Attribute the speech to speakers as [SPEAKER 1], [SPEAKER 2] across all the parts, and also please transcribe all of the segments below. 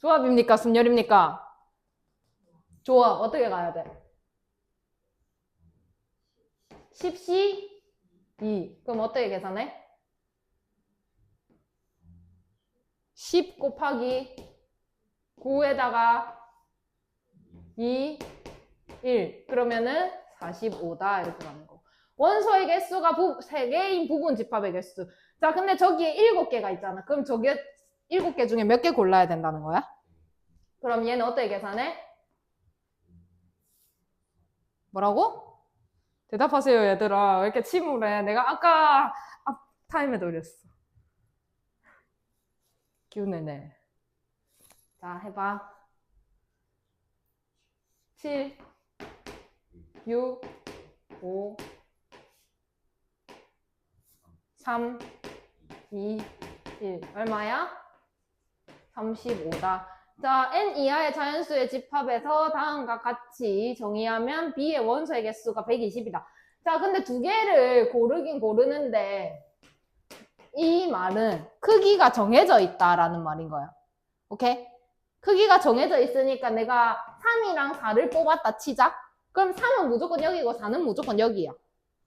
[SPEAKER 1] 조합입니까? 순열입니까? 조합. 어떻게 가야 돼? 10C 2. 그럼 어떻게 계산해? 10 곱하기 9에다가 2, 1. 그러면은 45다. 이렇게 가는 거. 원소의 개수가 3개인 부분 집합의 개수. 자, 근데 저기에 7개가 있잖아. 그럼 저게 7개 중에 몇 개 골라야 된다는 거야? 그럼 얘는 어떻게 계산해? 뭐라고? 대답하세요, 얘들아. 왜 이렇게 침울해? 내가 아까 앞 타임에 돌렸어. 기운내네. 자, 해봐. 7, 6, 5, 3, 2, 1. 얼마야? 35다. 자, n 이하의 자연수의 집합에서 다음과 같이 정의하면 b의 원소의 개수가 120이다. 자, 근데 두 개를 고르긴 고르는데 이 말은 크기가 정해져 있다라는 말인 거야. 오케이? 크기가 정해져 있으니까 내가 3이랑 4를 뽑았다 치자. 그럼 3은 무조건 여기고 4는 무조건 여기야.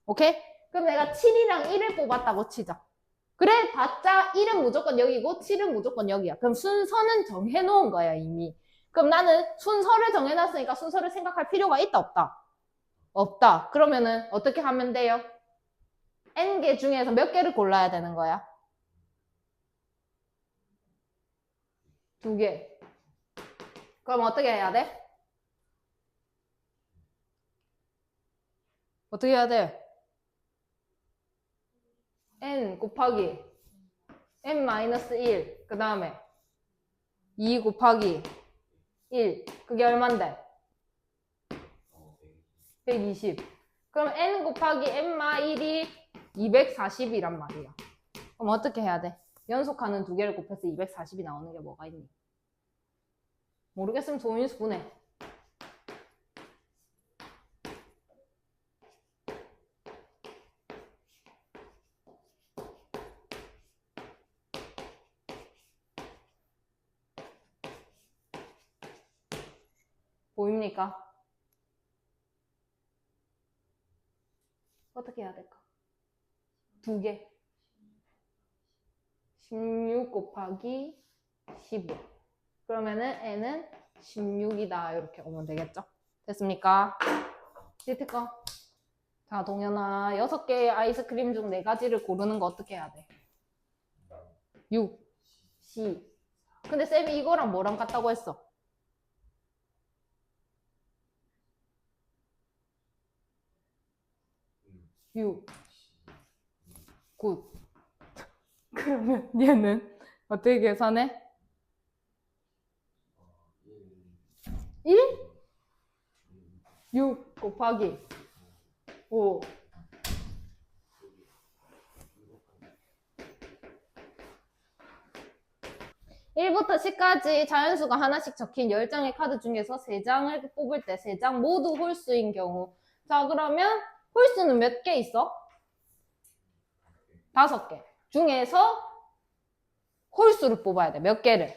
[SPEAKER 1] 오케이? 그럼 내가 7이랑 1을 뽑았다고 치자. 그래 봤자 1은 무조건 여기고 7은 무조건 여기야. 그럼 순서는 정해놓은 거야 이미. 그럼 나는 순서를 정해놨으니까 순서를 생각할 필요가 있다 없다? 없다. 그러면은 어떻게 하면 돼요? n개 중에서 몇 개를 골라야 되는 거야? 2개. 그럼 어떻게 해야 돼? 어떻게 해야 돼? n 곱하기 n-1 그 다음에 2 곱하기 1 그게 얼만데? 120. 그럼 n 곱하기 n-1이 240이란 말이야. 그럼 어떻게 해야 돼? 연속하는 두 개를 곱해서 240이 나오는 게 뭐가 있니? 모르겠으면 조인수 분해. 보입니까? 어떻게 해야 될까? 두 개. 16 곱하기 15. 그러면은 n은 16이다. 이렇게 오면 되겠죠? 됐습니까? 시트 거. 자, 동현아. 6개의 아이스크림 중 4가지를 고르는 거 어떻게 해야 돼? 6, C. 근데 쌤이 이거랑 뭐랑 같다고 했어? 6, 굿. 그러면 얘는 어떻게 계산해? 1? 6 곱하기 5. 1부터 10까지 자연수가 하나씩 적힌 10장의 카드 중에서 3장을 뽑을 때 3장 모두 홀수인 경우. 자, 그러면 홀수는 몇 개 있어? 5개. 중에서 홀수를 뽑아야 돼. 몇 개를?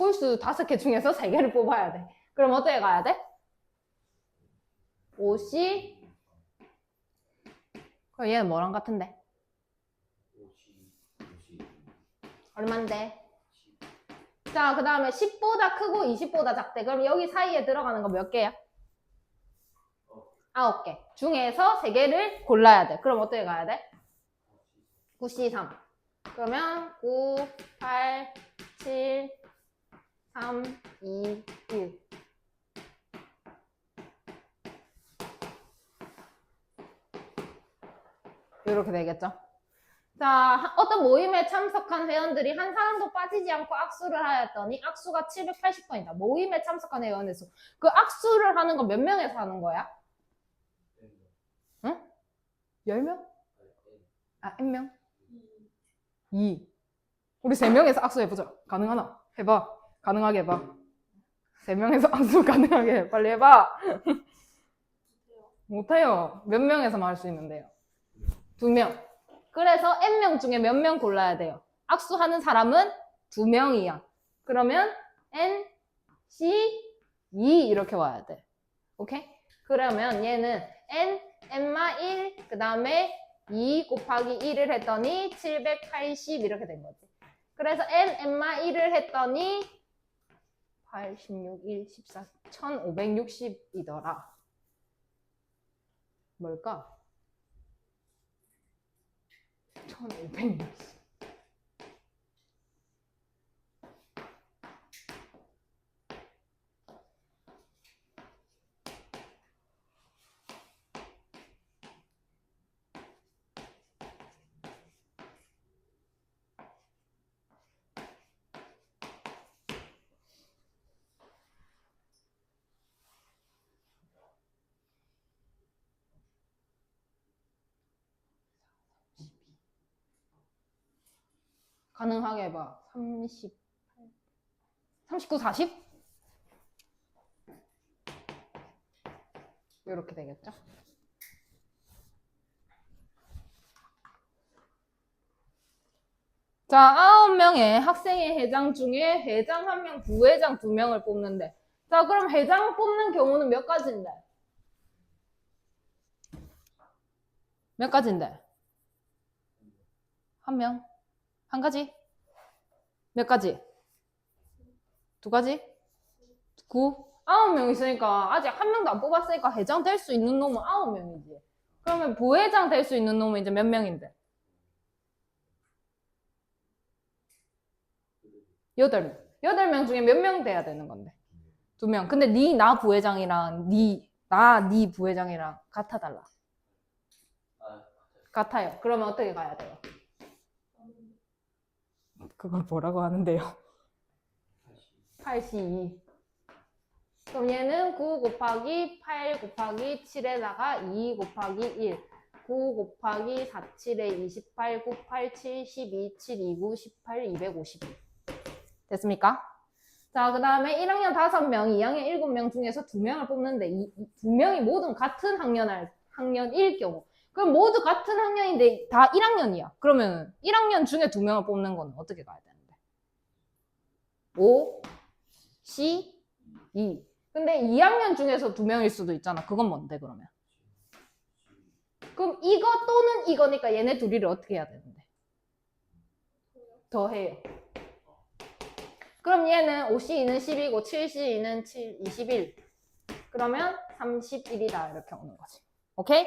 [SPEAKER 1] 홀수 5개 중에서 3개를 뽑아야 돼. 그럼 어떻게 가야 돼? 5C. 그럼 얘는 뭐랑 같은데? 얼만데? 자, 그 다음에 10보다 크고 20보다 작대. 그럼 여기 사이에 들어가는 거 몇 개야? 9개. 중에서 3개를 골라야 돼. 그럼 어떻게 가야 돼? 9C 3. 그러면 9, 8, 7, 3, 2, 1. 이렇게 되겠죠? 자, 어떤 모임에 참석한 회원들이 한 사람도 빠지지 않고 악수를 하였더니 악수가 780번이다. 모임에 참석한 회원의 수. 그 악수를 하는 거 몇 명에서 하는 거야? 응? 10명? N명? 2. 우리 3명에서 악수 해보자. 가능하나? 해봐. 가능하게 해봐. 3명에서 악수 가능하게 해. 빨리 해봐. 못해요. 몇 명에서만 할 수 있는데요? 2명. 그래서 N명 중에 몇 명 골라야 돼요? 악수하는 사람은 2명이야. 그러면 N, C, 2 이렇게 와야 돼. 오케이? 그러면 얘는 N, N-1, 그 다음에 2 곱하기 1을 했더니 780 이렇게 된 거지. 그래서 N, N-1을 했더니 86, 1, 14, 1560이더라. 뭘까? 1560. 가능하게 해봐. 39, 40? 이렇게 되겠죠? 자, 9명의 학생의 회장 중에 회장 1명, 부회장 2명을 뽑는데. 자, 그럼 회장 뽑는 경우는 몇 가지인데? 몇 가지인데? 1명? 1가지? 몇 가지? 2가지? 9? 9명 있으니까 아직 1명도 안 뽑았으니까 회장 될 수 있는 놈은 9명이지. 그러면 부회장 될 수 있는 놈은 이제 몇 명인데? 8명. 8명 중에 몇 명 돼야 되는 건데? 2명. 근데 나 부회장이랑 니 부회장이랑 같아 달라? 같아요. 그러면 어떻게 가야 돼요? 그걸 뭐라고 하는데요? 82. 그럼 얘는 9 곱하기 8 곱하기 7에다가 2 곱하기 1. 9 곱하기 4, 7에 28, 9, 8, 7, 12, 7, 2, 9, 18, 252. 됐습니까? 자, 그 다음에 1학년 5명, 2학년 7명 중에서 2명을 뽑는데 2명이 모두 같은 학년일 경우. 그럼 모두 같은 학년인데 다 1학년이야. 그러면 1학년 중에 2명을 뽑는 건 어떻게 가야 되는데? 5, C, 2. 근데 2학년 중에서 2명일 수도 있잖아. 그건 뭔데 그러면? 그럼 이거 또는 이거니까 얘네 둘이를 어떻게 해야 되는데? 더해요. 그럼 얘는 5C2는 10이고 7C2는 21. 그러면 31이다 이렇게 오는 거지. 오케이?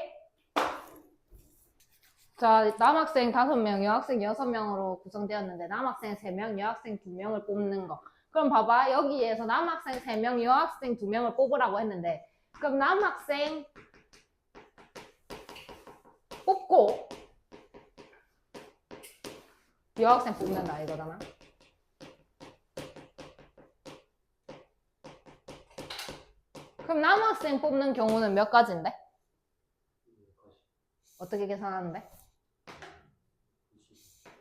[SPEAKER 1] 자, 남학생 5명, 여학생 6명으로 구성되었는데 남학생 3명, 여학생 2명을 뽑는 거. 그럼 봐봐. 여기에서 남학생 3명, 여학생 2명을 뽑으라고 했는데 그럼 남학생 뽑고 여학생 뽑는다 이거잖아. 그럼 남학생 뽑는 경우는 몇 가지인데? 어떻게 계산하는데?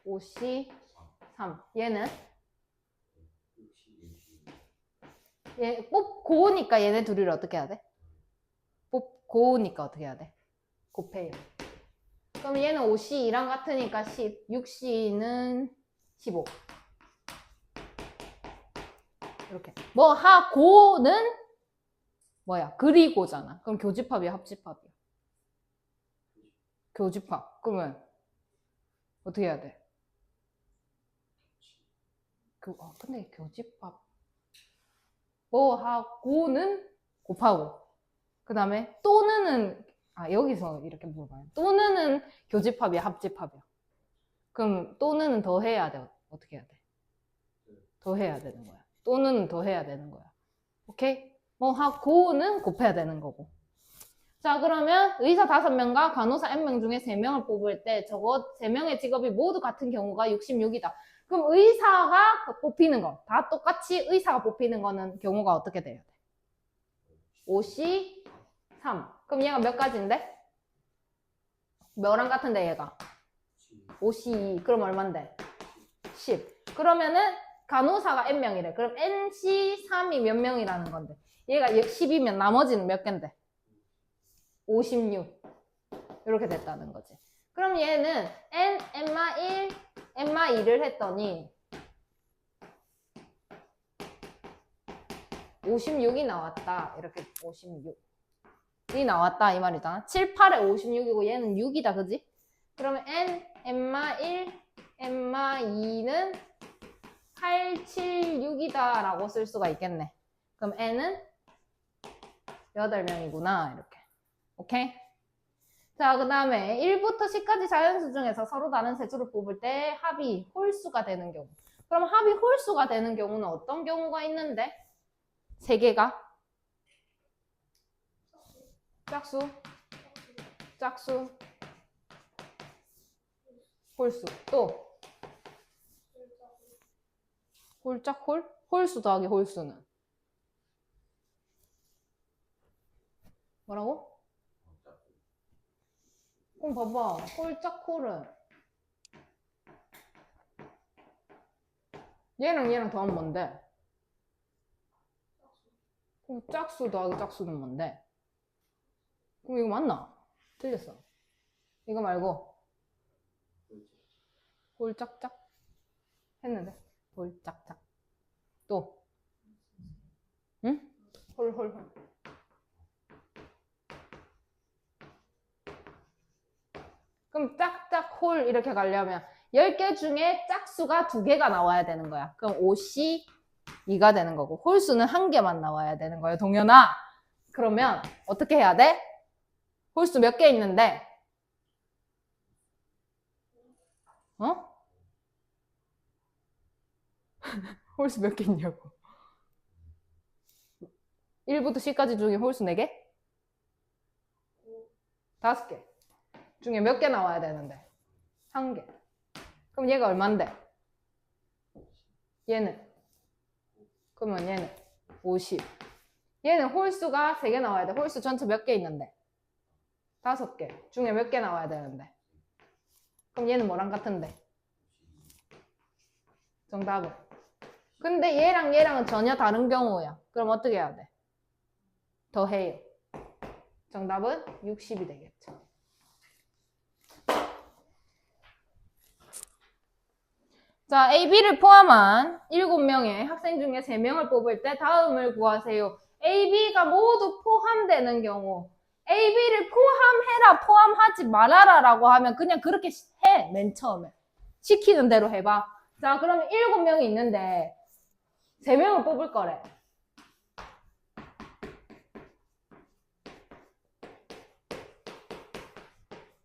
[SPEAKER 1] 5C 3. 얘는? 얘 뽑고니까 얘네 둘이를 어떻게 해야 돼? 뽑고니까 어떻게 해야 돼? 곱해요. 그럼 얘는 5C2랑 같으니까 10, 6C는 15. 이렇게. 뭐 하고는 뭐야? 그리고잖아. 그럼 교집합이야, 합집합이야? 교집합. 그러면 어떻게 해야 돼? 근데 교집합. 뭐 하고는 곱하고. 그 다음에 또는은 여기서 이렇게 물어봐요. 또는은 교집합이야, 합집합이야? 그럼 또는은 더 해야 돼. 어떻게 해야 돼? 더 해야 되는 거야. 또는 더 해야 되는 거야. 오케이? 뭐 하고는 곱해야 되는 거고. 자, 그러면 의사 5명과 간호사 N명 중에 3명을 뽑을 때 저거 3명의 직업이 모두 같은 경우가 66이다. 그럼 의사가 뽑히는 거, 다 똑같이 의사가 뽑히는 거는 경우가 어떻게 돼야 돼? 5C 3. 그럼 얘가 몇 가지인데? 몇랑 같은데 얘가? 5C 2. 그럼 얼만데? 10. 그러면은 간호사가 N명이래. 그럼 NC 3이 몇 명이라는 건데? 얘가 10이면 나머지는 몇 개인데? 56. 이렇게 됐다는 거지. 그럼 얘는 N, N-1, N-2를 했더니 56이 나왔다. 이렇게 56이 나왔다 이 말이잖아. 7, 8에 56이고 얘는 6이다. 그지? 그러면 n, n마 1, n마 2는 8, 7, 6이다 라고 쓸 수가 있겠네. 그럼 n은 8명이구나. 이렇게. 오케이? 자, 그 다음에 1부터 10까지 자연수 중에서 서로 다른 세 수를 뽑을 때 합이 홀수가 되는 경우. 그럼 합이 홀수가 되는 경우는 어떤 경우가 있는데? 세 개가? 짝수, 짝수, 홀수. 또 홀짝홀? 홀수 더하기 홀수는 뭐라고? 봐봐. 홀짝홀은 얘랑 더하면 뭔데? 그럼 짝수 더하기 짝수는 뭔데? 그럼 이거 맞나? 틀렸어. 이거 말고 홀짝짝 했는데 홀짝짝. 또 응? 홀홀홀. 그럼 짝짝 홀 이렇게 가려면 10개 중에 짝수가 2개가 나와야 되는 거야. 그럼 5C 2가 되는 거고 홀수는 1개만 나와야 되는 거예요. 동현아. 그러면 어떻게 해야 돼? 홀수 몇 개 있는데? 어? 홀수 몇 개 있냐고. 1부터 10까지 중에 홀수 4개? 5개. 중에 몇 개 나와야 되는데? 1개. 그럼 얘가 얼만데? 얘는? 그러면 얘는 50. 얘는 홀수가 3개 나와야 돼. 홀수 전체 몇 개 있는데? 5개. 중에 몇 개 나와야 되는데? 그럼 얘는 뭐랑 같은데? 정답은? 근데 얘랑은 전혀 다른 경우야. 그럼 어떻게 해야 돼? 더해요. 정답은 60이 되겠죠. 자, A, B를 포함한 7명의 학생 중에 3명을 뽑을 때 다음을 구하세요. A, B가 모두 포함되는 경우 A, B를 포함해라, 포함하지 말아라 라고 하면 그냥 그렇게 해, 맨 처음에. 시키는 대로 해봐. 자, 그러면 7명이 있는데 3명을 뽑을 거래.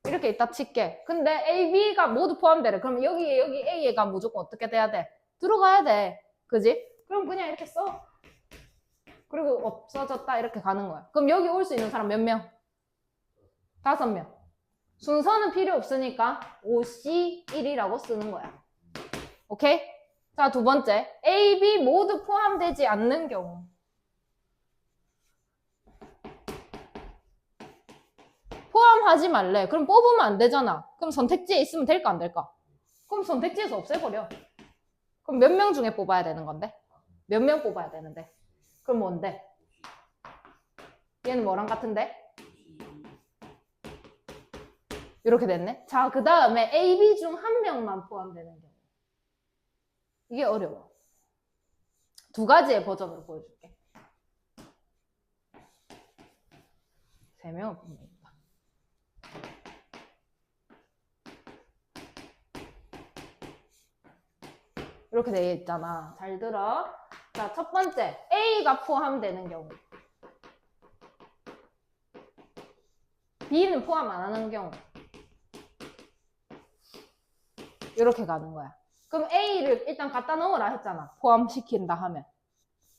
[SPEAKER 1] 이렇게 있다 칠게. 근데 A, B가 모두 포함되래. 그럼 여기 A가 무조건 어떻게 돼야 돼? 들어가야 돼. 그지? 그럼 그냥 이렇게 써. 그리고 없어졌다 이렇게 가는 거야. 그럼 여기 올 수 있는 사람 몇 명? 5명. 순서는 필요 없으니까 5C1이라고 쓰는 거야. 오케이? 자, 두 번째. A, B 모두 포함되지 않는 경우. 포함하지 말래. 그럼 뽑으면 안 되잖아. 그럼 선택지에 있으면 될까 안 될까? 그럼 선택지에서 없애버려. 그럼 몇 명 중에 뽑아야 되는 건데? 몇 명 뽑아야 되는데? 그럼 뭔데? 얘는 뭐랑 같은데? 이렇게 됐네. 자, 그 다음에 A, B 중 한 명만 포함되는 경우. 이게 어려워. 2가지의 버전으로 보여줄게. 3명을 뽑는다. 이렇게 되어 있잖아. 잘 들어. 자, 첫 번째. A가 포함되는 경우. B는 포함 안 하는 경우. 이렇게 가는 거야. 그럼 A를 일단 갖다 넣으라 했잖아. 포함시킨다 하면.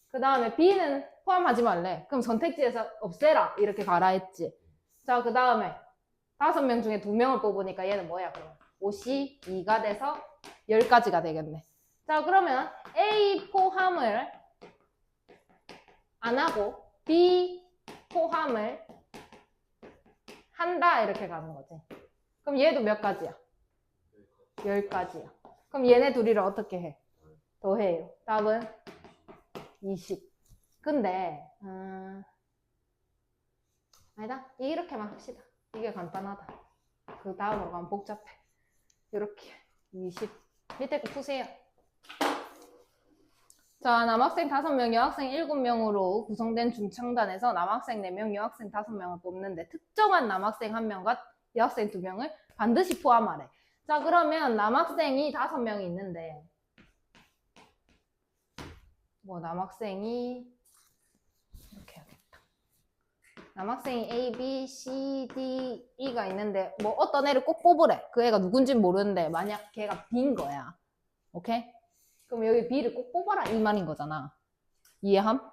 [SPEAKER 1] 그 다음에 B는 포함하지 말래. 그럼 선택지에서 없애라. 이렇게 가라 했지. 자, 그 다음에 5명 중에 2명을 뽑으니까 얘는 뭐야? 그럼 5C 2가 돼서 10가지가 되겠네. 자, 그러면 A 포함을 안 하고 B 포함을 한다. 이렇게 가는 거지. 그럼 얘도 몇 가지야? 10가지야. 그럼 얘네 둘이를 어떻게 해? 더해요. 답은 20. 근데 아니다. 이렇게만 합시다. 이게 간단하다. 그 다음으로 가면 복잡해. 이렇게 20. 밑에 거 푸세요. 자, 남학생 5명, 여학생 7명으로 구성된 중창단에서 남학생 4명, 여학생 5명을 뽑는데 특정한 남학생 1명과 여학생 2명을 반드시 포함하래. 자, 그러면 남학생이 5명이 있는데 뭐 남학생이 이렇게 해야겠다. 남학생이 A, B, C, D, E가 있는데 뭐 어떤 애를 꼭 뽑으래. 그 애가 누군지 모르는데 만약 걔가 B인 거야. 오케이? 그럼 여기 B를 꼭 뽑아라 이 말인 거잖아. 이해함?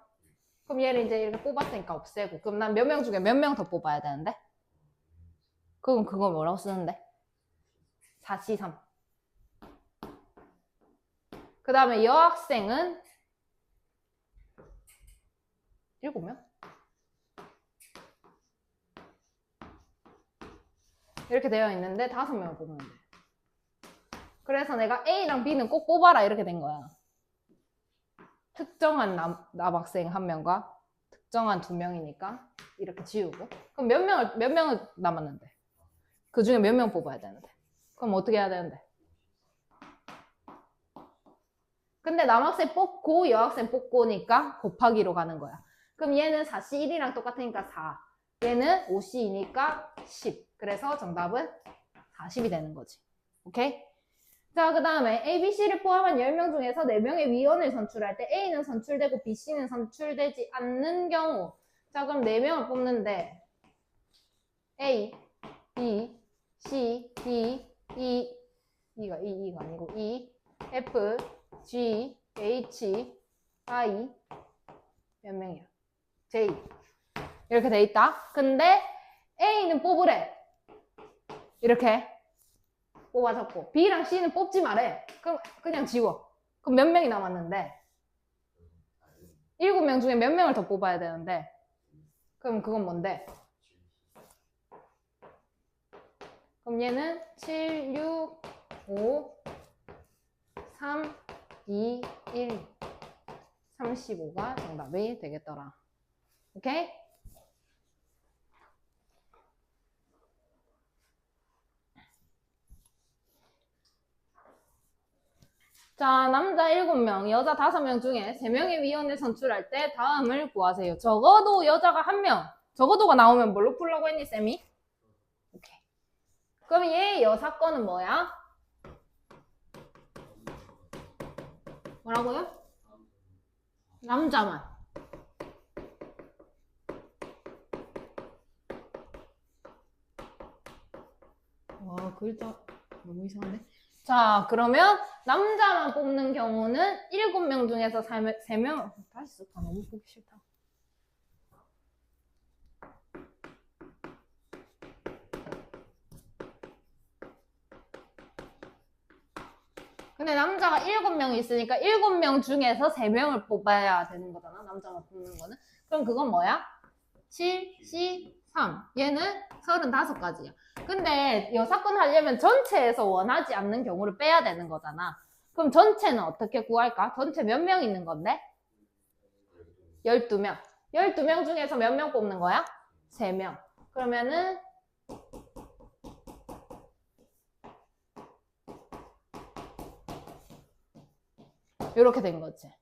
[SPEAKER 1] 그럼 얘를 이제 이렇게 뽑았으니까 없애고 그럼 난 몇 명 중에 몇 명 더 뽑아야 되는데? 그럼 그거 뭐라고 쓰는데? 4C3. 그 다음에 여학생은 7명? 이렇게 되어 있는데 5명을 뽑으면 돼. 그래서 내가 A랑 B는 꼭 뽑아라 이렇게 된 거야. 특정한 남학생 1명과 특정한 2명이니까 이렇게 지우고 그럼 몇 명을 남았는데 그 중에 몇 명 뽑아야 되는데 그럼 어떻게 해야 되는데 근데 남학생 뽑고 여학생 뽑고니까 곱하기로 가는 거야. 그럼 얘는 4C1이랑 똑같으니까 4 얘는 5C2니까 10 그래서 정답은 40이 되는 거지. 오케이? 자, 그 다음에 A, B, C를 포함한 10명 중에서 4명의 위원을 선출할 때 A는 선출되고 B, C는 선출되지 않는 경우 자, 그럼 4명을 뽑는데 A, B, C, D, E E가 아니고 E, F, G, H, I 몇 명이야? J 이렇게 돼 있다. 근데 A는 뽑으래. 이렇게 뽑아줬고 B랑 C는 뽑지 말래. 그럼 그냥 지워. 그럼 몇 명이 남았는데 7명 중에 몇 명을 더 뽑아야 되는데 그럼 그건 뭔데? 그럼 얘는 7, 6, 5, 3, 2, 1 35가 정답이 되겠더라. 오케이? 자, 남자 7명, 여자 5명 중에 3명의 위원을 선출할 때 다음을 구하세요. 적어도 여자가 1명. 적어도가 나오면 뭘로 풀라고 했니, 쌤이? 오케이. 그럼 얘 여사건은 뭐야? 뭐라고요? 남자만. 와, 글자 너무 이상한데? 자, 그러면 남자만 뽑는 경우는 7명 중에서 3명, 다시 쓸까? 너무 보기 싫다. 근데 남자가 7명이 있으니까 7명 중에서 3명을 뽑아야 되는 거잖아. 남자만 뽑는 거는. 그럼 그건 뭐야? 7, C, 3. 얘는 35가지야. 근데 여사건 하려면 전체에서 원하지 않는 경우를 빼야 되는 거잖아. 그럼 전체는 어떻게 구할까? 전체 몇 명 있는 건데? 12명. 12명 중에서 몇 명 뽑는 거야? 3명. 그러면은 이렇게 된 거지.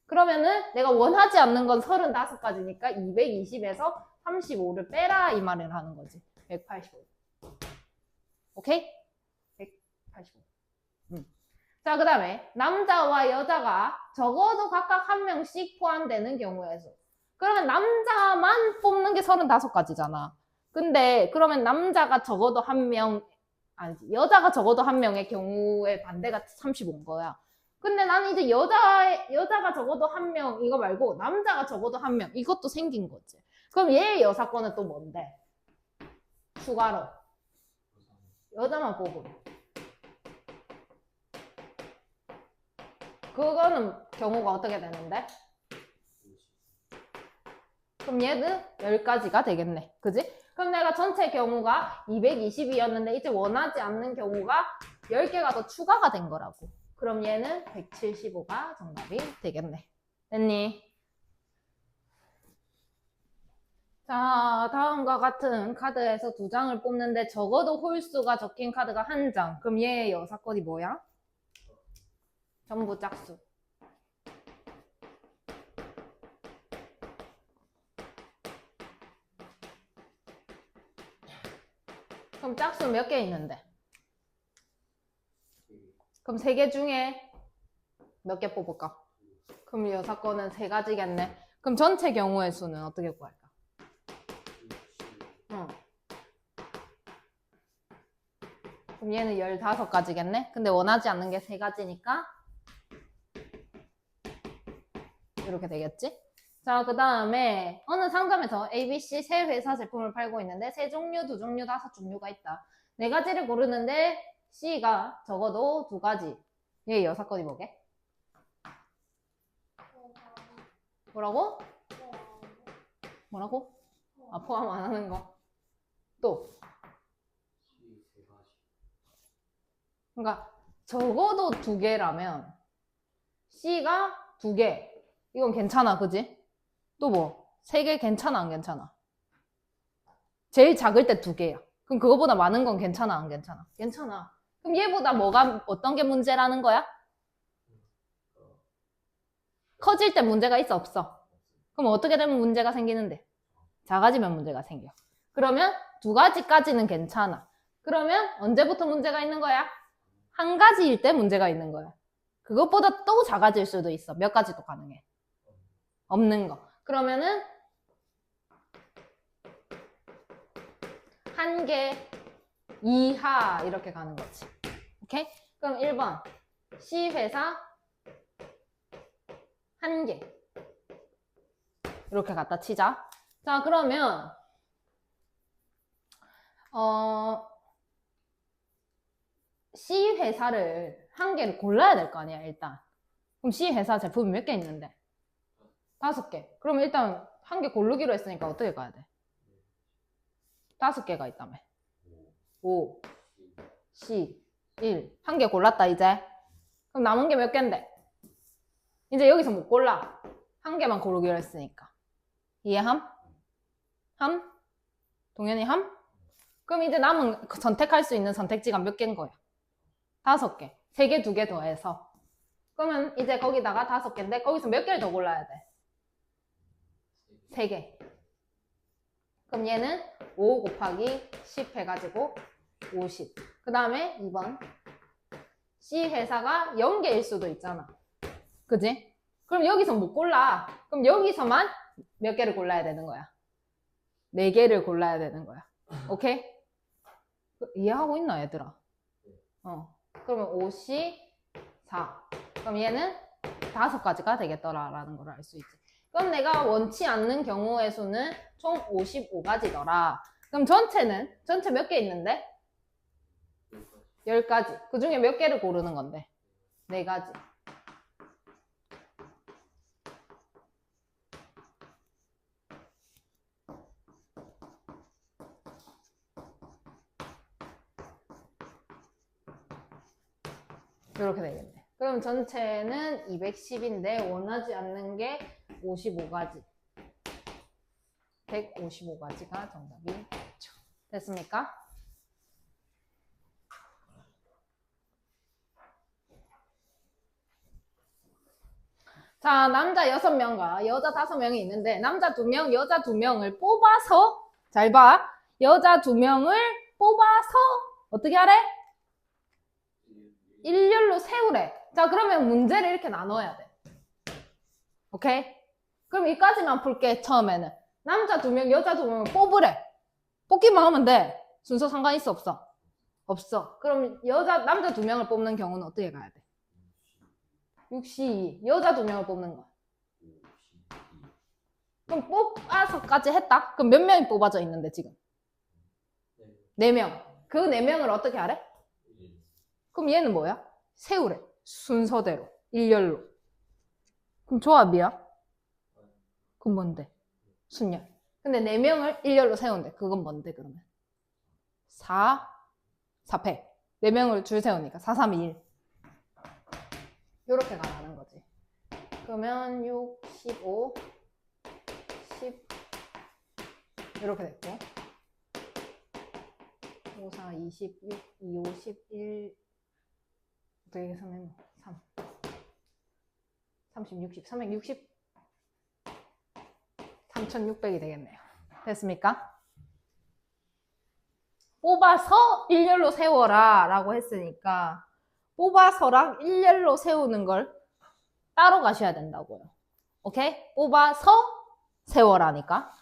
[SPEAKER 1] 그러면은 내가 원하지 않는 건 35가지니까 220에서 35를 빼라 이 말을 하는 거지. 185. 오케이? 185. 자, 그 다음에 남자와 여자가 적어도 각각 1명씩 포함되는 경우에서 그러면 남자만 뽑는 게 35가지잖아. 근데 그러면 남자가 적어도 1명 아니지 여자가 적어도 1명의 경우에 반대가 35인 거야. 근데 나는 이제 여자가 적어도 1명 이거 말고 남자가 적어도 1명 이것도 생긴 거지. 그럼 얘 여사건은 또 뭔데? 추가로 여자만 뽑으면 그거는 경우가 어떻게 되는데? 그럼 얘는 10가지가 되겠네. 그지? 그럼 내가 전체 경우가 220이었는데 이제 원하지 않는 경우가 10개가 더 추가가 된 거라고. 그럼 얘는 175가 정답이 되겠네. 됐니? 자, 다음과 같은 카드에서 2장을 뽑는데 적어도 홀수가 적힌 카드가 1장. 그럼 얘의 여사건이 뭐야? 전부 짝수. 그럼 짝수 몇 개 있는데? 그럼 3개 중에 몇 개 뽑을까? 그럼 이 사건은 3가지겠네. 그럼 전체 경우의 수는 어떻게 구할까? 그럼 얘는 15가지겠네? 근데 원하지 않는 게 3가지니까 이렇게 되겠지? 자, 그 다음에 어느 상점에서 ABC 세 회사 제품을 팔고 있는데 3종류, 2종류, 5종류가 있다. 4가지를 고르는데 C가 적어도 2가지. 얘 여사건이 뭐게? 뭐라고? 뭐라고? 아, 포함 안 하는 거. 또. 그러니까 적어도 2개라면 C가 2개. 이건 괜찮아, 그지? 또 뭐? 3개 괜찮아, 안 괜찮아? 제일 작을 때 2개야. 그럼 그거보다 많은 건 괜찮아, 안 괜찮아? 괜찮아. 그럼 얘보다 어떤 게 문제라는 거야? 커질 때 문제가 있어, 없어? 그럼 어떻게 되면 문제가 생기는데? 작아지면 문제가 생겨. 그러면 2가지까지는 괜찮아. 그러면 언제부터 문제가 있는 거야? 1가지일 때 문제가 있는 거야. 그것보다 또 작아질 수도 있어. 몇 가지도 가능해. 없는 거. 그러면은 1개 이하 이렇게 가는 거지. 오케이? 그럼 1번 C 회사 1개 이렇게 갖다 치자. 자, 그러면 C 회사를 1개를 골라야 될 거 아니야, 일단. 그럼 C 회사 제품이 몇 개 있는데? 5개. 그럼 일단 1개 고르기로 했으니까 어떻게 가야 돼? 5개가 있다며. 5, C, 1. 1개 골랐다, 이제. 그럼 남은 게 몇 개인데? 이제 여기서 못 골라. 1개만 고르기로 했으니까. 이해함? 함? 동현이 함? 그럼 이제 남은 선택할 수 있는 선택지가 몇 개인 거야? 5개. 3개, 2개 더해서. 그러면 이제 거기다가 5개인데 거기서 몇 개를 더 골라야 돼? 3개. 그럼 얘는 5 곱하기 10 해가지고 50. 그 다음에 2번. C 회사가 0개일 수도 있잖아. 그지? 그럼 여기서 못 골라. 그럼 여기서만 몇 개를 골라야 되는 거야? 4개를 골라야 되는 거야. 오케이? 이해하고 있나, 얘들아? 그러면 54. 그럼 얘는 5가지가 되겠더라라는 걸 알 수 있지. 그럼 내가 원치 않는 경우의 수는 총 55가지더라. 그럼 전체 몇 개 있는데? 10가지. 그 중에 몇 개를 고르는 건데? 4가지. 이렇게 되겠네. 그럼 전체는 210인데 원하지 않는 게 55가지. 155가지가 정답이 되죠. 됐습니까? 자, 남자 6명과 여자 5명이 있는데 남자 2명, 여자 2명을 뽑아서 잘 봐. 여자 2명을 뽑아서 어떻게 하래? 일렬로 세우래. 자, 그러면 문제를 이렇게 나눠야 돼. 오케이? 그럼 이까지만 풀게, 처음에는. 남자 2명, 여자 2명을 뽑으래. 뽑기만 하면 돼. 순서 상관 있어, 없어? 없어. 그럼 남자 2명을 뽑는 경우는 어떻게 가야 돼? 62. 여자 2명을 뽑는 거야. 그럼 뽑아서까지 했다? 그럼 몇 명이 뽑아져 있는데, 지금? 4명. 그 4명을 어떻게 하래? 그럼 얘는 뭐야? 세우래. 순서대로. 일렬로. 그럼 조합이야? 그럼 뭔데? 순열. 근데 4명을 일렬로 세운대. 그건 뭔데, 그러면? 4패. 4명을 줄 세우니까. 4, 3, 2, 1. 요렇게 가라는 거지. 그러면 6, 15, 10. 요렇게 됐고. 5, 4, 26, 2, 5, 11. 어떻게 계산해? 3. 30, 60, 360. 3600이 되겠네요. 됐습니까? 뽑아서 일렬로 세워라 라고 했으니까 뽑아서랑 일렬로 세우는 걸 따로 가셔야 된다고요. 오케이? 뽑아서 세워라니까.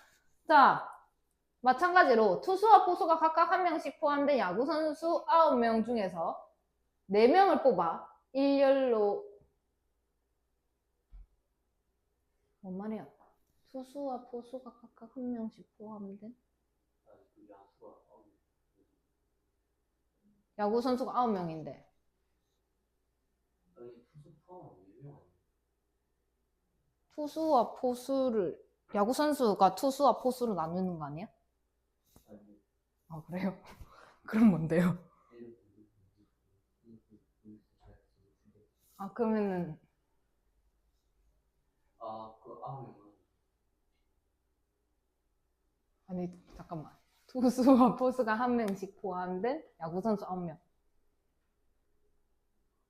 [SPEAKER 1] 자, 마찬가지로 투수와 포수가 각각 한 명씩 포함된 야구 선수 9명 중에서 4명을 뽑아 일렬로 뭔 말이야? 투수와 포수가 각각 한 명씩 포함된 야구 선수가 9명인데 투수와 포수를 야구 선수가 투수와 포수로 나누는 거 아니야? 아 그래요? 그럼 뭔데요? 아 그러면은 아니 잠깐만 투수와 포수가 한 명씩 포함된 야구 선수 9명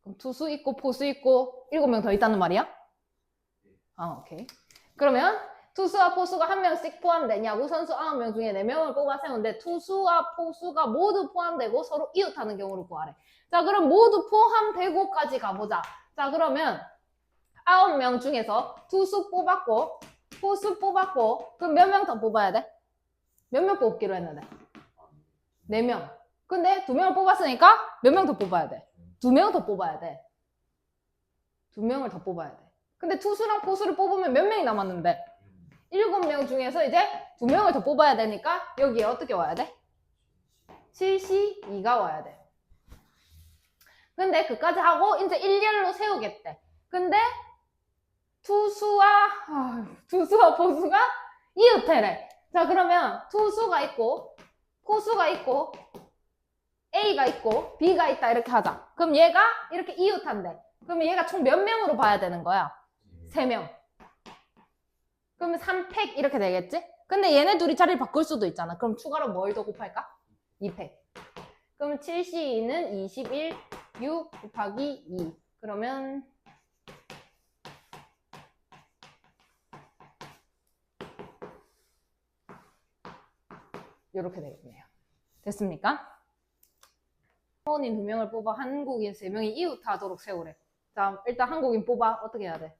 [SPEAKER 1] 그럼 투수 있고 포수 있고 7명 더 있다는 말이야? 아 오케이 그러면 투수와 포수가 한 명씩 포함된 야구 선수 9명 중에 4명을 뽑아 세우는데 투수와 포수가 모두 포함되고 서로 이웃하는 경우를 구하래. 자 그럼 모두 포함되고까지 가보자. 자 그러면 9명 중에서 투수 뽑았고 포수 뽑았고 그럼 몇 명 더 뽑아야 돼? 몇 명 뽑기로 했는데? 4명. 근데 2명을 뽑았으니까 몇 명 더 뽑아야 돼? 2명 더 뽑아야 돼. 2명을 더 뽑아야 돼. 근데 투수랑 포수를 뽑으면 몇 명이 남았는데? 7명 중에서 이제 2명을 더 뽑아야 되니까 여기에 어떻게 와야 돼? 7C2가 와야 돼. 근데 그까지 하고 이제 일렬로 세우겠대. 근데 투수와 포수가 이웃해래. 자 그러면 투수가 있고 포수가 있고 A가 있고 B가 있다 이렇게 하자. 그럼 얘가 이렇게 이웃한대. 그러면 얘가 총 몇 명으로 봐야 되는 거야? 3명. 그러면 3팩 이렇게 되겠지? 근데 얘네 둘이 자리를 바꿀 수도 있잖아. 그럼 추가로 뭘 더 곱할까? 2팩. 그러면 7C2는 21, 6 곱하기 2. 그러면 이렇게 되겠네요. 됐습니까? 한국인 2명을 뽑아 한국인 3명이 이웃하도록 세우래. 자, 일단 한국인 뽑아. 어떻게 해야 돼?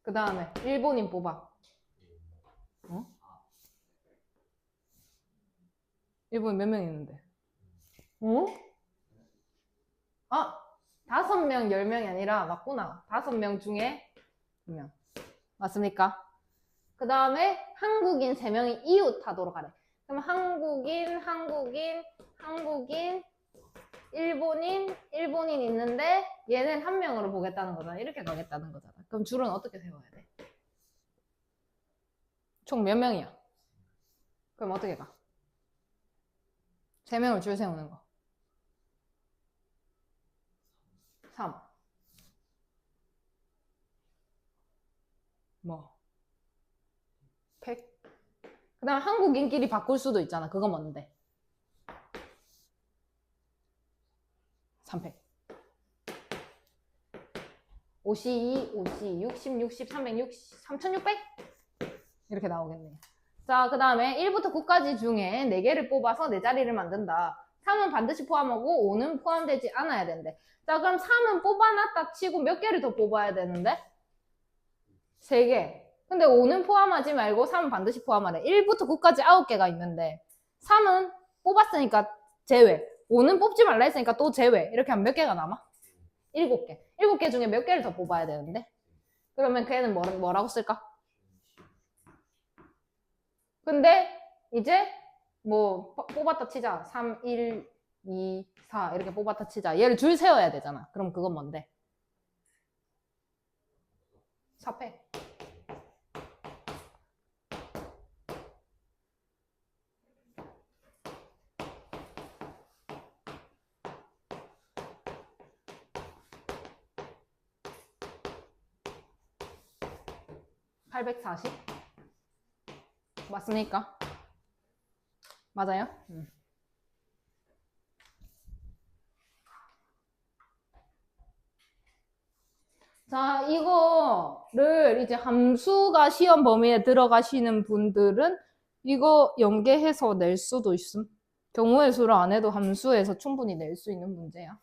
[SPEAKER 1] 그 다음에 일본인 뽑아. 어? 일본인 몇 명 있는데? 어? 아, 5명, 10명이 아니라 맞구나. 5명 중에 2명. 맞습니까? 그 다음에 한국인 3명이 이웃하도록 하래. 그럼 한국인, 일본인 있는데 얘는 한 명으로 보겠다는 거잖아. 이렇게 가겠다는 거잖아. 그럼 줄은 어떻게 세워야 돼? 총 몇 명이야? 그럼 어떻게 가? 3명을 줄 세우는 거. 3. 뭐? 100? 그 다음 한국인끼리 바꿀 수도 있잖아. 그거 뭔데? 3팩. 52, 50, 60, 60, 360, 3600? 이렇게 나오겠네요. 자, 그 다음에 1부터 9까지 중에 4개를 뽑아서 4자리를 만든다. 3은 반드시 포함하고 5는 포함되지 않아야 된대. 자, 그럼 3은 뽑아놨다 치고 몇 개를 더 뽑아야 되는데? 3개. 근데 5는 포함하지 말고 3은 반드시 포함하래. 1부터 9까지 9개가 있는데 3은 뽑았으니까 제외. 5는 뽑지 말라 했으니까 또 제외. 이렇게 하면 몇 개가 남아? 7개. 7개 중에 몇 개를 더 뽑아야 되는데? 그러면 걔는 뭐라고 쓸까? 근데 이제 뭐 뽑았다 치자. 3, 1, 2, 4 이렇게 뽑았다 치자. 얘를 줄 세워야 되잖아. 그럼 그건 뭔데? 4팩. (840) 맞습니까? 맞아요? 자, 이거를 이제 함수가 시험 범위에 들어가시는 분들은 이거 연계해서 낼 수도 있음. 경우의 수를 안 해도 함수에서 충분히 낼 수 있는 문제야.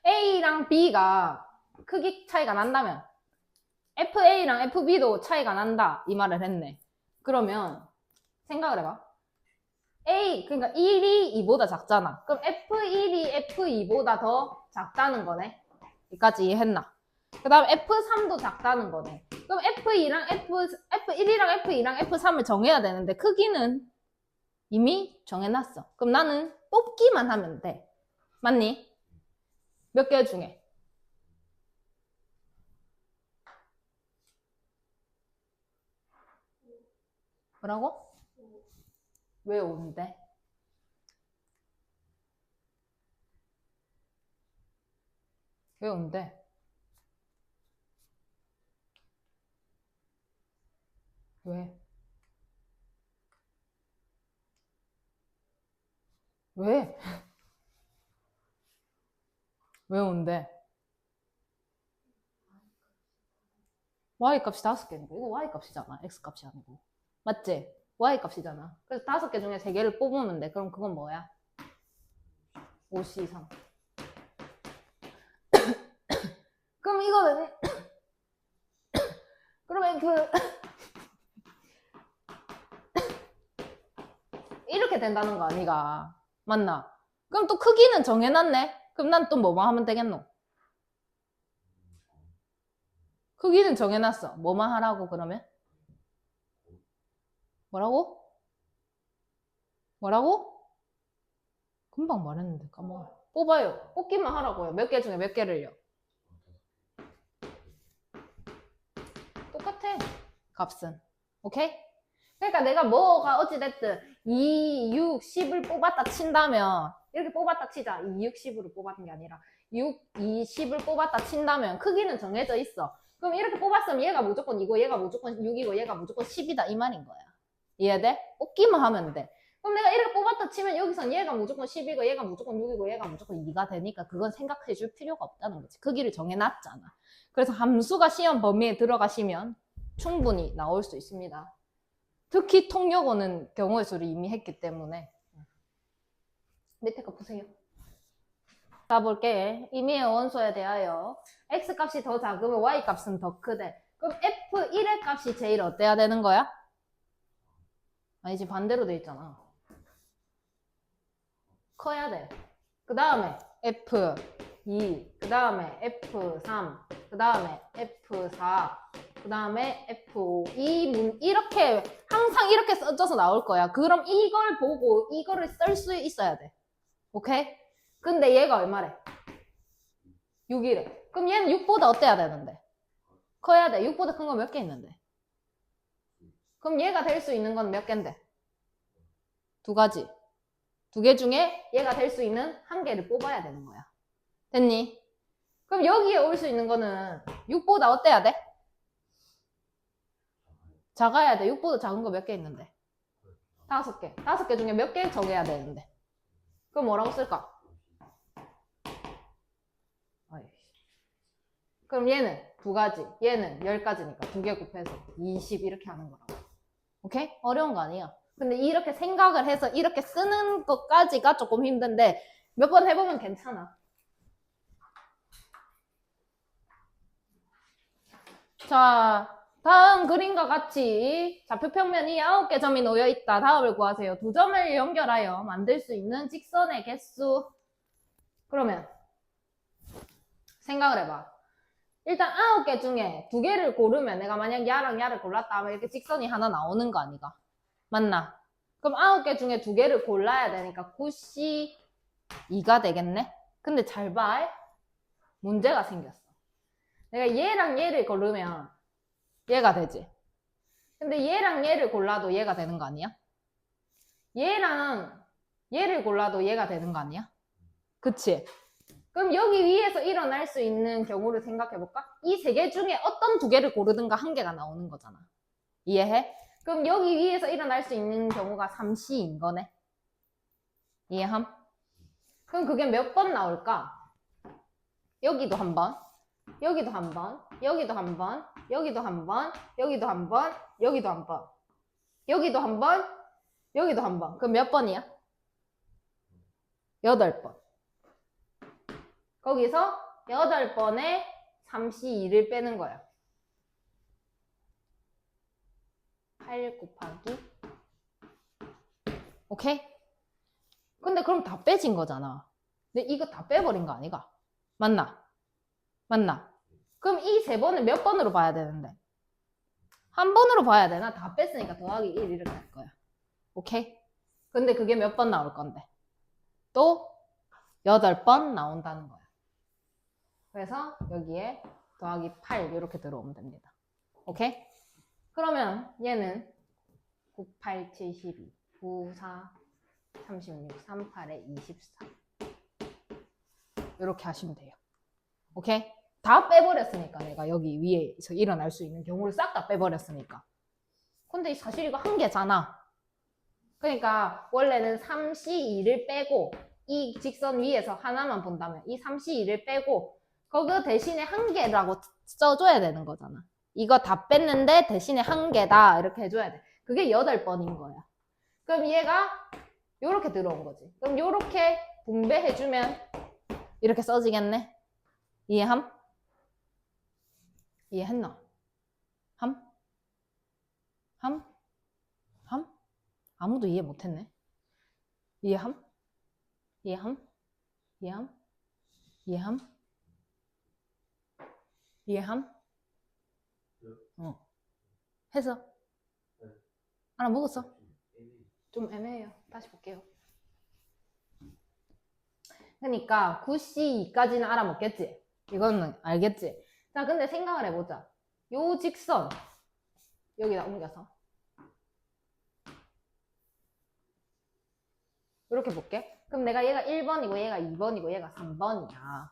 [SPEAKER 1] A랑 B가 크기 차이가 난다면 FA랑 FB도 차이가 난다 이 말을 했네. 그러면 생각을 해봐. 그러니까 1이 2보다 작잖아. 그럼 F1이 F2보다 더 작다는 거네. 여기까지 이해했나? 그 다음 F3도 작다는 거네. 그럼 F1이랑 F2랑 F3을 정해야 되는데 크기는 이미 정해놨어. 그럼 나는 뽑기만 하면 돼. 맞니? 몇 개 중에? 뭐라고? 왜 5인데? 왜 5인데? 왜? 왜? 왜 5인데? y 값이 5개니까 이거 y 값이잖아. x 값이 아니고. 맞지? y 값이잖아. 그래서 5개 중에 3개를 뽑으면 돼. 그럼 그건 뭐야? 5C 이상. 그럼 이거는 그러면 이렇게 된다는 거 아니가? 맞나? 그럼 또 크기는 정해놨네? 그럼 난 또 뭐만 하면 되겠노? 크기는 정해놨어. 뭐만 하라고 그러면? 뭐라고? 뭐라고? 금방 말했는데 까먹어. 뽑아요. 뽑기만 하라고요. 몇 개 중에 몇 개를요? 똑같아. 값은. 오케이? 그러니까 내가 뭐가 어찌됐든 2, 6, 10을 뽑았다 친다면 이렇게 뽑았다 치자. 2, 6, 10으로 뽑았는 게 아니라 6, 2, 10을 뽑았다 친다면 크기는 정해져 있어. 그럼 이렇게 뽑았으면 얘가 무조건 이거, 얘가 무조건 6이고 얘가 무조건 10이다 이 말인 거야. 이해돼? 뽑기만 하면 돼. 그럼 내가 이렇게 뽑았다 치면 여기선 얘가 무조건 10이고 얘가 무조건 6이고 얘가 무조건 2가 되니까 그건 생각해 줄 필요가 없다는 거지. 크기를 정해놨잖아. 그래서 함수가 시험 범위에 들어가시면 충분히 나올 수 있습니다. 특히 통역어는 경우의 수를 이미 했기 때문에. 밑에 거 보세요. 자, 볼게. 임의의 원소에 대하여 x값이 더 작으면 y값은 더 크대. 그럼 f1의 값이 제일 어때야 되는 거야? 아니지, 반대로 돼 있잖아. 커야 돼. 그 다음에 f2, 그 다음에 f3, 그 다음에 f4, 그 다음에 F5, 이렇게 항상 이렇게 써져서 나올 거야. 그럼 이걸 보고 이거를 쓸 수 있어야 돼. 오케이? 근데 얘가 얼마래? 6이래. 그럼 얘는 6보다 어때야 되는데? 커야 돼. 6보다 큰 거 몇 개 있는데? 그럼 얘가 될 수 있는 건 몇 개인데? 2가지. 2개 중에 얘가 될 수 있는 1개를 뽑아야 되는 거야. 됐니? 그럼 여기에 올 수 있는 거는 6보다 어때야 돼? 작아야 돼. 6보다 작은 거 몇 개 있는데? 5개. 5개 중에 몇 개 정해야 되는데? 그럼 뭐라고 쓸까? 그럼 얘는 2가지, 얘는 10가지니까 2개 곱해서 20 이렇게 하는 거라고. 오케이? 어려운 거 아니야. 근데 이렇게 생각을 해서 이렇게 쓰는 것까지가 조금 힘든데 몇 번 해보면 괜찮아. 자, 다음 그림과 같이 좌표평면이 9개 점이 놓여 있다. 다음을 구하세요. 2점을 연결하여 만들 수 있는 직선의 개수. 그러면 생각을 해봐. 일단 9개 중에 2개를 고르면 내가 만약 야랑 야를 골랐다 하면 이렇게 직선이 하나 나오는 거 아니가? 맞나? 그럼 9개 중에 2개를 골라야 되니까 9C 2가 되겠네? 근데 잘 봐. 문제가 생겼어. 내가 얘랑 얘를 고르면 얘가 되지. 근데 얘랑 얘를 골라도 얘가 되는 거 아니야? 얘랑 얘를 골라도 얘가 되는 거 아니야? 그치? 그럼 여기 위에서 일어날 수 있는 경우를 생각해볼까? 이 3개 중에 어떤 2개를 고르든가 1개가 나오는 거잖아. 이해해? 그럼 여기 위에서 일어날 수 있는 경우가 3C인 거네. 이해함? 그럼 그게 몇 번 나올까? 여기도 한 번, 여기도 한 번, 여기도 한 번, 여기도 한 번, 여기도 한 번, 여기도 한 번. 여기도 한 번, 여기도 한 번. 그럼 몇 번이야? 8번. 거기서 8번에 3C2를 빼는 거야. 8 곱하기. 오케이? 근데 그럼 다 빼진 거잖아. 근데 이거 다 빼버린 거 아니가? 맞나? 맞나? 그럼 이 3번을 몇 번으로 봐야 되는데? 한 번으로 봐야 되나? 다 뺐으니까 더하기 1 이렇게 할 거야. 오케이? 근데 그게 몇 번 나올 건데? 또 8번 나온다는 거야. 그래서 여기에 더하기 8 이렇게 들어오면 됩니다. 오케이? 그러면 얘는 9, 8, 72, 9, 4, 36, 38에 24 이렇게 하시면 돼요. 오케이? 다 빼버렸으니까 내가 여기 위에서 일어날 수 있는 경우를 싹 다 빼버렸으니까. 근데 사실 이거 한 개잖아. 그러니까 원래는 3C2를 빼고 이 직선 위에서 하나만 본다면 이 3C2를 빼고 그거 대신에 한 개라고 써줘야 되는 거잖아. 이거 다 뺐는데 대신에 한 개다 이렇게 해줘야 돼. 그게 8번인 거야. 그럼 얘가 요렇게 들어온 거지. 그럼 요렇게 분배해주면 이렇게 써지겠네. 이해함? 이해했나? 함? 함? 함? 아무도 이해 못했네. 이해함? 이해함? 이해함? 이해함? 이해함? 해서? 알아먹었어? 좀 애매해요. 다시 볼게요. 그러니까 9C2까지는 알아먹겠지? 이거는 알겠지? 자, 근데 생각을 해보자. 요 직선 여기다 옮겨서 이렇게 볼게. 그럼 내가 얘가 1번이고 얘가 2번이고 얘가 3번이야.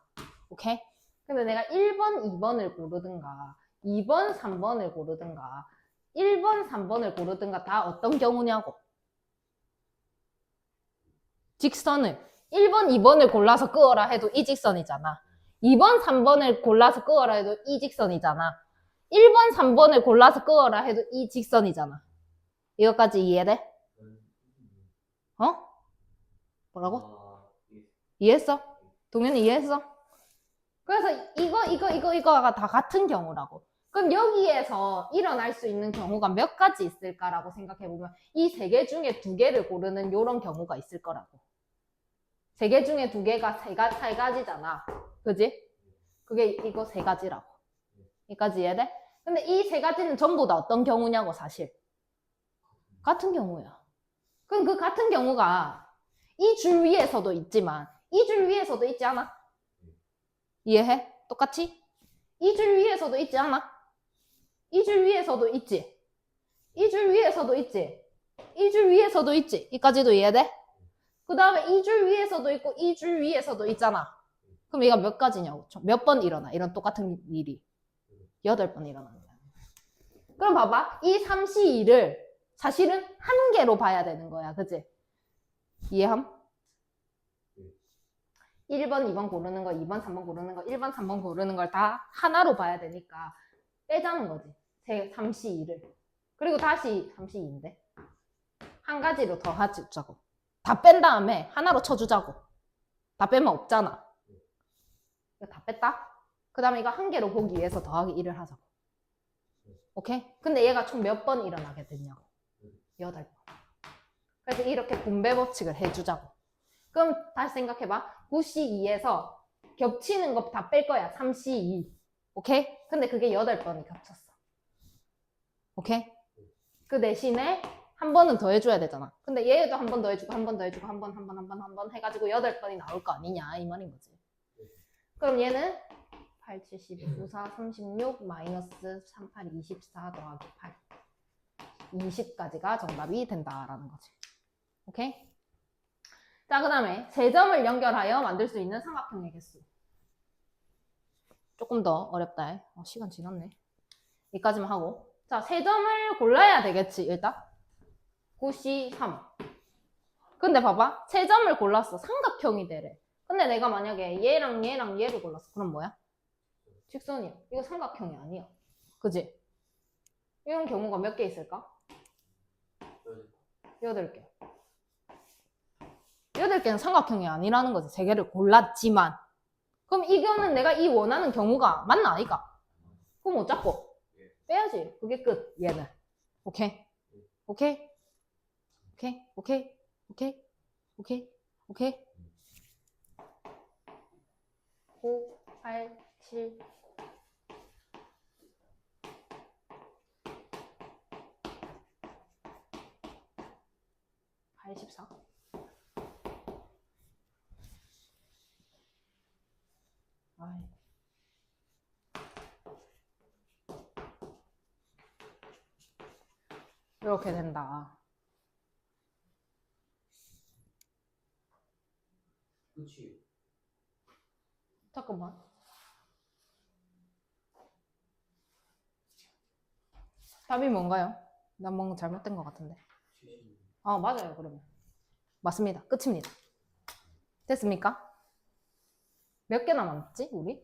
[SPEAKER 1] 오케이? 근데 내가 1번, 2번을 고르든가 2번, 3번을 고르든가 1번, 3번을 고르든가 다 어떤 경우냐고. 직선을 1번, 2번을 골라서 끄어라 해도 이 직선이잖아. 2번, 3번을 골라서 끄어라 해도 이 직선이잖아. 1번, 3번을 골라서 끄어라 해도 이 직선이잖아. 이것까지 이해돼? 어? 뭐라고? 이해했어? 동현이 이해했어? 그래서 이거가 다 같은 경우라고. 그럼 여기에서 일어날 수 있는 경우가 몇 가지 있을까라고 생각해보면 이 3개 중에 2개를 고르는 이런 경우가 있을 거라고. 3개 중에 2개가 3가지잖아. 그지? 그게 이거 3가지라고. 여기까지 이해돼? 근데 이 3가지는 전부 다 어떤 경우냐고 사실. 같은 경우야. 그럼 그 같은 경우가 이 줄 위에서도 있지만 이 줄 위에서도 있지 않아? 이해해? 똑같이? 이 줄 위에서도 있지 않아? 이 줄 위에서도 있지? 이 줄 위에서도 있지? 이 줄 위에서도 있지? 이까지도 이해돼? 그 다음에 이 줄 위에서도 있고 이 줄 위에서도 있잖아. 그럼 얘가 몇 가지냐고. 몇 번 일어나? 이런 똑같은 일이. 8번 일어나는 거야. 그럼 봐봐. 이 3C2를 사실은 한 개로 봐야 되는 거야. 그치? 이해함? 1번, 2번 고르는 거, 2번, 3번 고르는 거, 1번, 3번 고르는 걸 다 하나로 봐야 되니까 빼자는 거지. 3C2를. 그리고 다시 3C2인데 한 가지로 더 하자고. 다 뺀 다음에 하나로 쳐주자고. 다 빼면 없잖아. 이거 다 뺐다? 그 다음에 이거 한 개로 보기 위해서 더하기 1을 하자고. 오케이? 근데 얘가 총 몇 번 일어나게 됐냐고. 8번. 그래서 이렇게 분배 법칙을 해주자고. 그럼 다시 생각해봐. 9C2에서 겹치는 거 다 뺄 거야. 3C2. 오케이? 근데 그게 8번이 겹쳤어. 오케이? 그 대신에 한 번은 더 해줘야 되잖아. 근데 얘도 한 번 더 해주고 한 번 더 해주고 한 번 해가지고 8번이 나올 거 아니냐 이 말인 거지. 그럼 얘는 8, 72, 9, 4, 36, 마이너스 38, 24 더하기 8. 20까지가 정답이 된다라는 거지. 오케이? 자, 그 다음에 세 점을 연결하여 만들 수 있는 삼각형의 개수. 조금 더 어렵다. 시간 지났네. 여기까지만 하고. 자, 세 점을 골라야 되겠지, 일단. 9C3. 근데 봐봐. 세 점을 골랐어. 삼각형이 되래. 근데 내가 만약에 얘랑 얘랑 얘를 골랐어. 그럼 뭐야? 직선이야. 이거 삼각형이 아니야. 그지? 이런 경우가 몇 개 있을까? 8개. 8개는 삼각형이 아니라는 거지. 3개를 골랐지만. 그럼 이거는 내가 이 원하는 경우가 맞나 아니까? 그럼 못 잡고 빼야지. 그게 끝. 얘는. 오케이? 오케이? 오케이? 오케이? 오케이? 오케이? 오케이? 5, 8, 7. 84. 아이. 이렇게 된다.
[SPEAKER 2] 그렇지.
[SPEAKER 1] 잠깐만. 답이 뭔가요? 난 뭔가 잘못된 것 같은데. 맞아요, 그러면. 맞습니다. 끝입니다. 됐습니까? 몇 개 남았지, 우리?